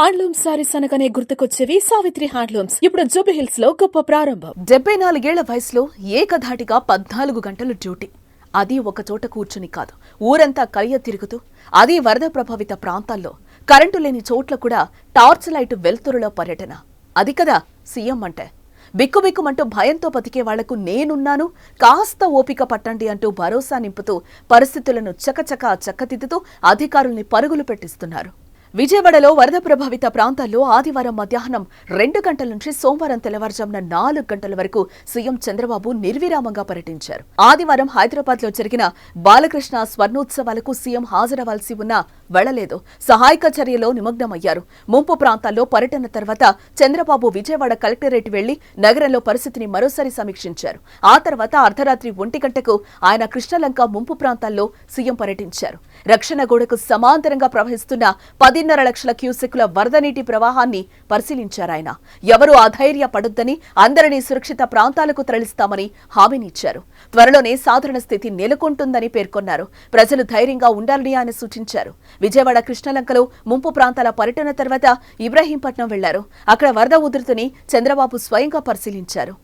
Handloom saris అనగానే గుర్తుకొచ్చేవి Savitri handlooms. ఇప్పుడు జూబీ hills లో గొప్ప ప్రారంభం. 74 ఏళ్ల వయసులో ఏకధాటిగా 14 గంటలు డ్యూటీ. అది ఒక చోట కూర్చుని కాదు, ఊరంతా కయ్య తిరుగుతూ, అది వరద ప్రభావిత ప్రాంతాల్లో, కరెంటు లేని చోట్ల కూడా టార్చ్ లైట్ వెలుతురులో పర్యటన. అది కదా సీఎం అంటే. బిక్కుబిక్కుమంటూ భయంతో బతికే వాళ్లకు నేనున్నాను, కాస్త ఓపిక పట్టండి అంటూ భరోసా నింపుతూ పరిస్థితులను చక్కదిద్దుతూ అధికారుల్ని పరుగులు పెట్టిస్తున్నారు. విజయవాడలో వరద ప్రభావిత ప్రాంతాల్లో ఆదివారం మధ్యాహ్నం 2 గంటల నుంచి సోమవారం తెల్లవారుజామున 4 గంటల వరకు సీఎం చంద్రబాబు నిర్విరామంగా పర్యటించారు. ఆదివారం హైదరాబాద్ లో జరిగిన బాలకృష్ణ స్వర్ణోత్సవాలకు సీఎం హాజరవ్వాల్సి ఉన్నా వెళ్లలేదు. సహాయక చర్యలో నిమగ్నమయ్యారు. ముంపు ప్రాంతాల్లో పర్యటన తర్వాత చంద్రబాబు విజయవాడ కలెక్టరేట్ వెళ్లి నగరంలో పరిస్థితిని మరోసారి సమీక్షించారు. ఆ తర్వాత అర్ధరాత్రి 1 గంటకు ఆయన కృష్ణలంక ముంపు ప్రాంతాల్లో సీఎం పర్యటించారు. రక్షణ గోడకు సమాంతరంగా ప్రవహిస్తున్న 10.5 లక్షల క్యూసెక్కుల వరద నీటి ప్రవాహాన్ని పరిశీలించారాయన. ఎవరూ అధైర్య పడొద్దని, అందరినీ సురక్షిత ప్రాంతాలకు తరలిస్తామని హామీనిచ్చారు. త్వరలోనే సాధారణ స్థితి నెలకొంటుందని పేర్కొన్నారు. ప్రజలు ధైర్యంగా ఉండాలని ఆయన సూచించారు. విజయవాడ కృష్ణలంకలో ముంపు ప్రాంతాల పర్యటన తర్వాత ఇబ్రహీంపట్నం వెళ్లారు. అక్కడ వరద ఉధృతిని చంద్రబాబు స్వయంగా పరిశీలించారు.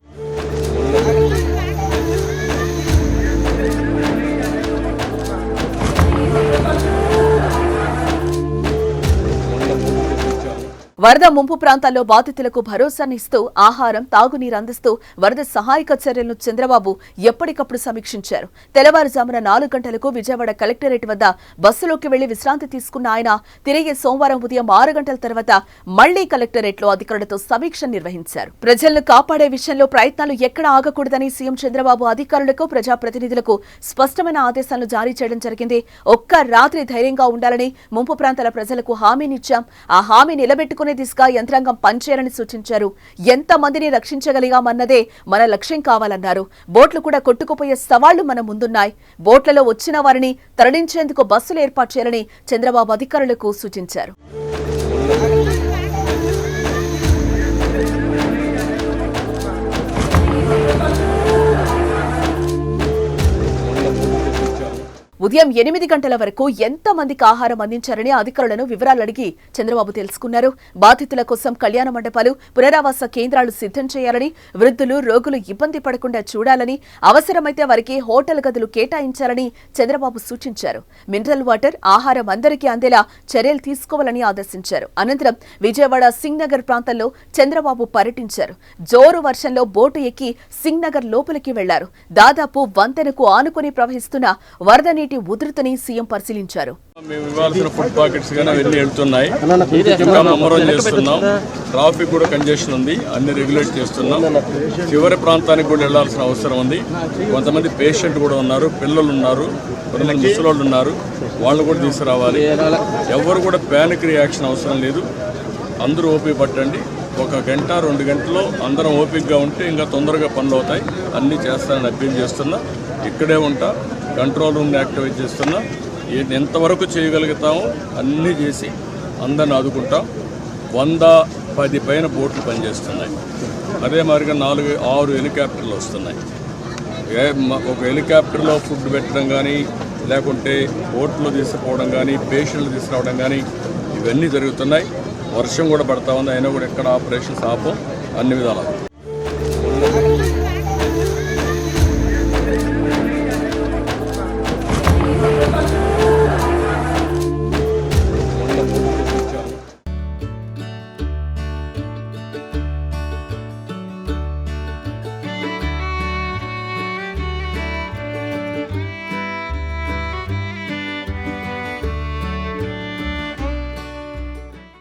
వరద ముంపు ప్రాంతాల్లో బాధితులకు భరోసానిస్తూ ఆహారం, తాగునీరు అందిస్తూ వరద సహాయక చర్యలను చంద్రబాబు ఎప్పటికప్పుడు సమీక్షించారు. తెల్లవారుజామున 4 గంటలకు విజయవాడ కలెక్టరేట్ వద్ద బస్సులోకి వెళ్లి విశ్రాంతి తీసుకున్న ఆయన తిరిగి సోమవారం ఉదయం 6 గంటల తర్వాత మళ్లీ కలెక్టరేట్ లో అధికారులతో సమీక్ష నిర్వహించారు. ప్రజలను కాపాడే విషయంలో ప్రయత్నాలు ఎక్కడా ఆగకూడదని సీఎం చంద్రబాబు అధికారులకు, ప్రజాప్రతినిధులకు స్పష్టమైన ఆదేశాలను జారీ చేయడం జరిగింది. ఒక్క రాత్రి ధైర్యంగా ఉండాలని ముంపు ప్రాంతాల ప్రజలకు హామీనిచ్చాం. ఆ హామీ నిలబెట్టుకుని దిశగా యంత్రాంగం పనిచేయాలని సూచించారు. ఎంతమందిని రక్షించగలిగామన్నదే మన లక్ష్యం కావాలన్నారు. బోట్లు కూడా కొట్టుకుపోయే సవాళ్లు మన ముందున్నాయి. బోట్లలో వచ్చిన వారిని తరలించేందుకు బస్సులు ఏర్పాటు చేయాలని చంద్రబాబు అధికారులకు సూచించారు. ఉదయం 8 గంటల వరకు ఎంతమందికి ఆహారం అందించారని అధికారులను వివరాలు అడిగి చంద్రబాబు తెలుసుకున్నారు. బాధితుల కోసం కళ్యాణ మండపాలు, పునరావాస కేంద్రాలు సిద్ధం చేయాలని, వృద్ధులు, రోగులు ఇబ్బంది పడకుండా చూడాలని, అవసరమైతే వారికి హోటల్ గదులు కేటాయించాలని చంద్రబాబు సూచించారు. మినరల్ వాటర్, ఆహారం అందరికీ అందేలా చర్యలు తీసుకోవాలని ఆదేశించారు. అనంతరం విజయవాడ సింగ్ నగర్ ప్రాంతంలో చంద్రబాబు పర్యటించారు. జోరు వర్షంలో బోటు ఎక్కి సింగ్ నగర్ లోపలికి వెళ్లారు. దాదాపు వంతెనకు ఆనుకుని ప్రవహిస్తున్న వరద నీటి ఉధృతిని సీఎం పరిశీలించారు. ట్రాఫిక్ కూడా కంజెషన్ ఉంది, అన్ని రెగ్యులేట్ చేస్తున్నాం. చివరి ప్రాంతానికి కూడా వెళ్లాల్సిన అవసరం ఉంది. కొంతమంది పేషెంట్ కూడా ఉన్నారు, పిల్లలు ఉన్నారు, కొంతమంది ముసలోళ్ళు ఉన్నారు, వాళ్ళు కూడా తీసుకురావాలి. ఎవరు కూడా ప్యానిక్ రియాక్షన్ అవసరం లేదు. అందరూ ఓపిక పట్టండి. 1 గంట 2 గంటల్లో అందరం ఓపికగా ఉంటే ఇంకా తొందరగా పనులు అవుతాయి. అన్నీ చేస్తానని అప్పీల్ చేస్తున్నా. ఇక్కడే ఉంటా, కంట్రోల్ రూమ్ని యాక్టివేట్ చేస్తున్నా. ఎంతవరకు చేయగలుగుతామో అన్నీ చేసి అందరిని ఆదుకుంటాం. 110 పైన బోట్లు పనిచేస్తున్నాయి. అదే మాదిరిగా 4-6 హెలికాప్టర్లు వస్తున్నాయి. ఒక హెలికాప్టర్లో ఫుడ్ పెట్టడం కానీ, లేకుంటే బోట్లో తీసుకుపోవడం కానీ, పేషెంట్లు తీసుకురావడం కానీ ఇవన్నీ జరుగుతున్నాయి. వర్షం కూడా పడతా ఉంది, అయినా కూడా ఎక్కడ ఆపరేషన్స్ ఆపం, అన్ని విధాలు.